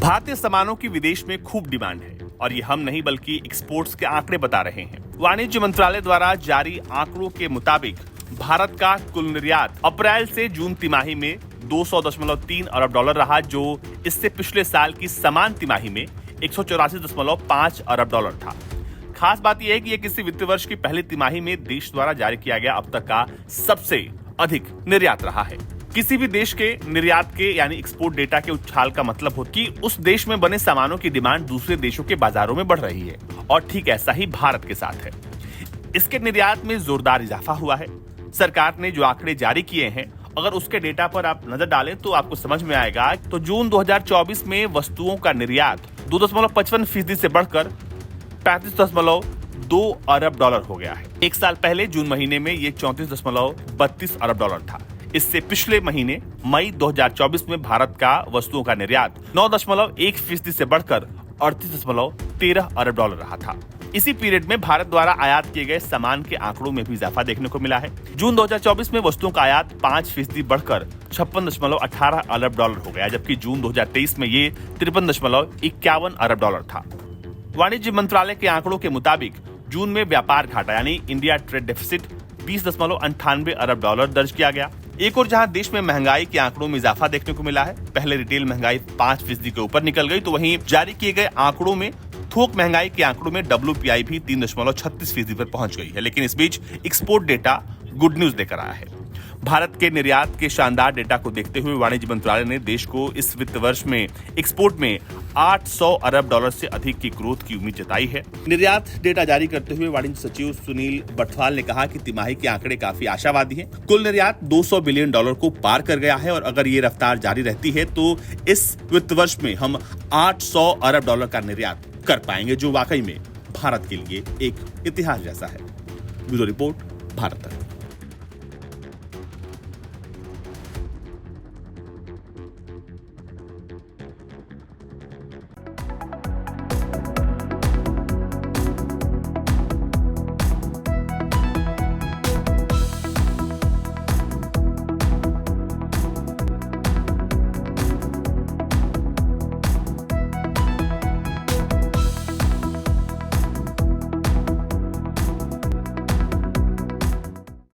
भारतीय सामानों की विदेश में खूब डिमांड है और ये हम नहीं बल्कि एक्सपोर्ट्स के आंकड़े बता रहे हैं। वाणिज्य मंत्रालय द्वारा जारी आंकड़ों के मुताबिक भारत का कुल निर्यात अप्रैल से जून तिमाही में 200.3 अरब डॉलर रहा, जो इससे पिछले साल की समान तिमाही में 184.5 अरब डॉलर था। खास बात यह है कि यह किसी वित्त वर्ष की पहली तिमाही में देश द्वारा जारी किया गया अब तक का सबसे अधिक निर्यात रहा है। किसी भी देश के निर्यात के यानी एक्सपोर्ट डेटा के उछाल का मतलब हो कि उस देश में बने सामानों की डिमांड दूसरे देशों के बाजारों में बढ़ रही है और ठीक ऐसा ही भारत के साथ है। इसके निर्यात में जोरदार इजाफा हुआ है। सरकार ने जो आंकड़े जारी किए हैं, अगर उसके डेटा पर आप नजर डालें तो आपको समझ में आएगा। तो जून 2024 में वस्तुओं का निर्यात 2.55% से बढ़कर 35.2 अरब डॉलर हो गया है। एक साल पहले जून महीने में ये 34.32 अरब डॉलर था। इससे पिछले महीने मई 2024 में भारत का वस्तुओं का निर्यात 9.1% से बढ़कर 38.13 अरब डॉलर रहा था। इसी पीरियड में भारत द्वारा आयात किए गए सामान के आंकड़ों में भी इजाफा देखने को मिला है। जून 2024 में वस्तुओं का आयात 5% बढ़कर 56.18 अरब डॉलर हो गया, जबकि जून 2023 में ये 53.51 अरब डॉलर था। वाणिज्य मंत्रालय के आंकड़ों के मुताबिक जून में व्यापार घाटा यानी इंडिया ट्रेड डेफिसिट 20.98 अरब डॉलर दर्ज किया गया। एक और जहां देश में महंगाई के आंकड़ों में इजाफा देखने को मिला है। पहले रिटेल महंगाई 5% के ऊपर निकल गई, तो वहीं जारी किए गए आंकड़ों में थोक महंगाई के आंकड़ों में WPI भी 3.36% पर पहुंच गई है। लेकिन इस बीच एक्सपोर्ट डेटा गुड न्यूज लेकर आया है। भारत के निर्यात के शानदार डेटा को देखते हुए वाणिज्य मंत्रालय ने देश को इस वित्त वर्ष में एक्सपोर्ट में 800 अरब डॉलर से अधिक की ग्रोथ की उम्मीद जताई है। निर्यात डेटा जारी करते हुए वाणिज्य सचिव सुनील बटवाल ने कहा कि तिमाही के आंकड़े काफी आशावादी हैं। कुल निर्यात 200 बिलियन डॉलर को पार कर गया है और अगर ये रफ्तार जारी रहती है तो इस वित्त वर्ष में हम 800 अरब डॉलर का निर्यात कर पाएंगे, जो वाकई में भारत के लिए एक इतिहास जैसा है। ब्यूरो रिपोर्ट, भारत तक।